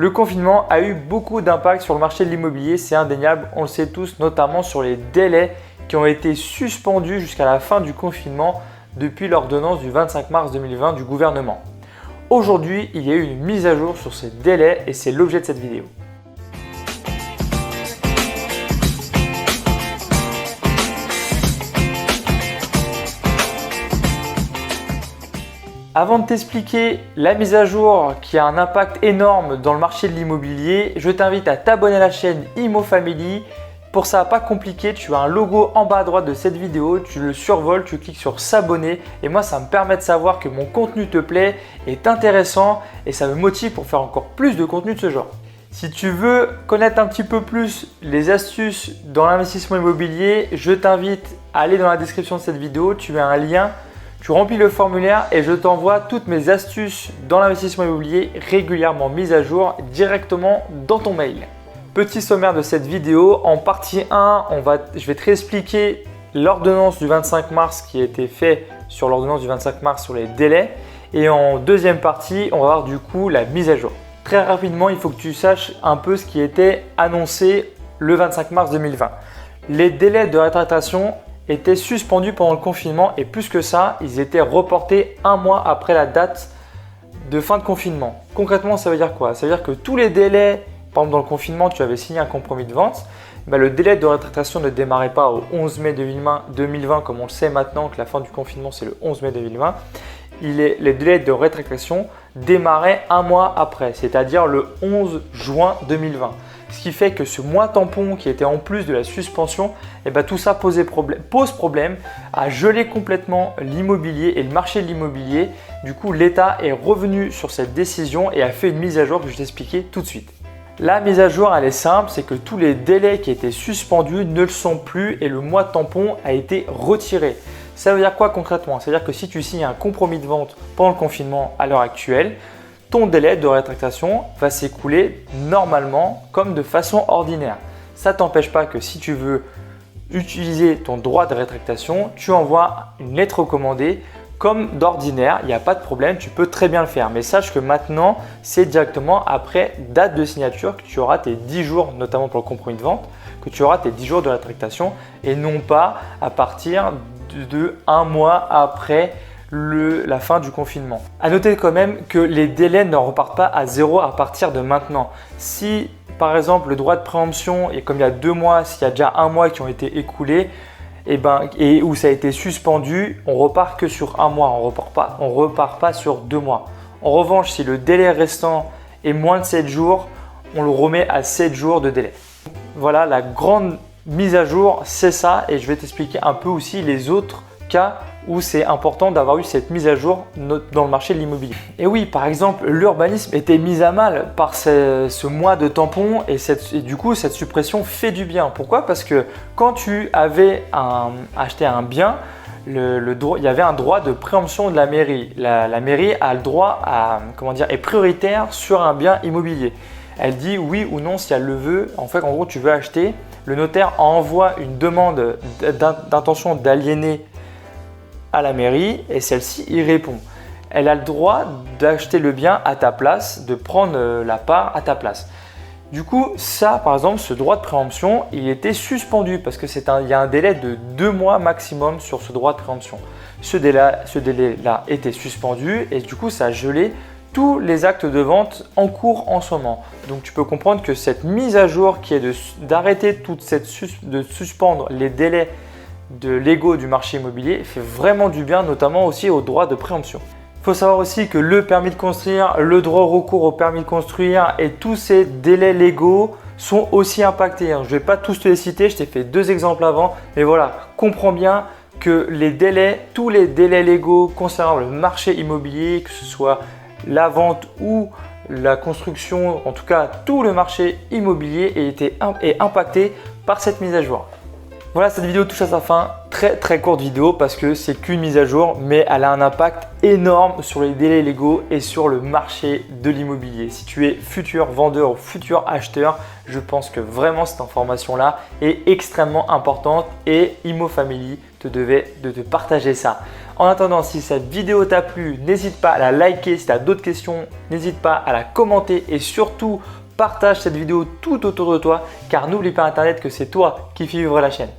Le confinement a eu beaucoup d'impact sur le marché de l'immobilier, c'est indéniable, on le sait tous, notamment sur les délais qui ont été suspendus jusqu'à la fin du confinement depuis l'ordonnance du 25 mars 2020 du gouvernement. Aujourd'hui, il y a eu une mise à jour sur ces délais et c'est l'objet de cette vidéo. Avant de t'expliquer la mise à jour qui a un impact énorme dans le marché de l'immobilier, je t'invite à t'abonner à la chaîne ImmoFamily. Pour ça, pas compliqué, tu as un logo en bas à droite de cette vidéo, tu le survoles, tu cliques sur s'abonner et moi ça me permet de savoir que mon contenu te plaît, est intéressant et ça me motive pour faire encore plus de contenu de ce genre. Si tu veux connaître un petit peu plus les astuces dans l'investissement immobilier, je t'invite à aller dans la description de cette vidéo, tu as un lien. Tu remplis le formulaire et je t'envoie toutes mes astuces dans l'investissement immobilier régulièrement mises à jour directement dans ton mail. Petit sommaire de cette vidéo, en partie 1, je vais te réexpliquer l'ordonnance du 25 mars qui a été faite sur l'ordonnance du 25 mars sur les délais. Et en deuxième partie, on va voir du coup la mise à jour. Très rapidement, il faut que tu saches un peu ce qui était annoncé le 25 mars 2020. Les délais de rétractation étaient suspendus pendant le confinement et plus que ça, ils étaient reportés un mois après la date de fin de confinement. Concrètement, ça veut dire quoi? Ça veut dire que tous les délais, par exemple dans le confinement, tu avais signé un compromis de vente, le délai de rétractation ne démarrait pas au 11 mai 2020 comme on le sait maintenant que la fin du confinement c'est le 11 mai 2020. Les délais de rétractation démarraient un mois après, c'est-à-dire le 11 juin 2020. Ce qui fait que ce mois tampon qui était en plus de la suspension, tout ça pose problème à geler complètement l'immobilier et le marché de l'immobilier. Du coup, l'État est revenu sur cette décision et a fait une mise à jour que je vais t'expliquer tout de suite. La mise à jour, elle est simple, c'est que tous les délais qui étaient suspendus ne le sont plus et le mois tampon a été retiré. Ça veut dire quoi concrètement? Ça veut dire que si tu signes un compromis de vente pendant le confinement à l'heure actuelle, ton délai de rétractation va s'écouler normalement comme de façon ordinaire. Ça ne t'empêche pas que si tu veux utiliser ton droit de rétractation, tu envoies une lettre recommandée comme d'ordinaire, il n'y a pas de problème, tu peux très bien le faire. Mais sache que maintenant, c'est directement après date de signature que tu auras tes 10 jours, notamment pour le compromis de vente, que tu auras tes 10 jours de rétractation et non pas à partir de un mois après la fin du confinement. À noter quand même que les délais ne repartent pas à zéro à partir de maintenant. Si par exemple le droit de préemption, et comme il y a 2 mois, s'il y a déjà un mois qui ont été écoulés, et où ça a été suspendu, on repart que sur un mois, on repart pas sur 2 mois. En revanche, si le délai restant est moins de 7 jours, on le remet à 7 jours de délai. Voilà, la grande mise à jour, c'est ça, et je vais t'expliquer un peu aussi les autres cas où c'est important d'avoir eu cette mise à jour dans le marché de l'immobilier. Et oui, par exemple, l'urbanisme était mis à mal par ce mois de tampon et du coup, cette suppression fait du bien. Pourquoi? Parce que quand tu avais acheté un bien, il y avait un droit de préemption de la mairie. La mairie a le droit est prioritaire sur un bien immobilier. Elle dit oui ou non si elle le veut. En fait, en gros, tu veux acheter, le notaire envoie une demande d'intention d'aliéner à la mairie et celle-ci y répond. Elle a le droit d'acheter le bien à ta place, de prendre la part à ta place. Du coup, ça, par exemple, ce droit de préemption, il était suspendu parce il y a un délai de 2 mois maximum sur ce droit de préemption. Ce délai-là était suspendu et du coup, ça a gelé tous les actes de vente en cours en ce moment. Donc, tu peux comprendre que cette mise à jour qui est d'arrêter de suspendre les délais légaux du marché immobilier fait vraiment du bien, notamment aussi au droit de préemption. Il faut savoir aussi que le permis de construire, le droit au recours au permis de construire et tous ces délais légaux sont aussi impactés. Je ne vais pas tous te les citer, je t'ai fait 2 exemples avant, mais voilà, comprends bien que tous les délais légaux concernant le marché immobilier, que ce soit la vente ou la construction, en tout cas tout le marché immobilier est impacté par cette mise à jour. Voilà, cette vidéo touche à sa fin. Très courte vidéo parce que c'est qu'une mise à jour, mais elle a un impact énorme sur les délais légaux et sur le marché de l'immobilier. Si tu es futur vendeur ou futur acheteur, je pense que vraiment cette information-là est extrêmement importante et ImmoFamily te devait de te partager ça. En attendant, si cette vidéo t'a plu, n'hésite pas à la liker. Si tu as d'autres questions, n'hésite pas à la commenter et surtout partage cette vidéo tout autour de toi car n'oublie pas Internet que c'est toi qui fais vivre la chaîne.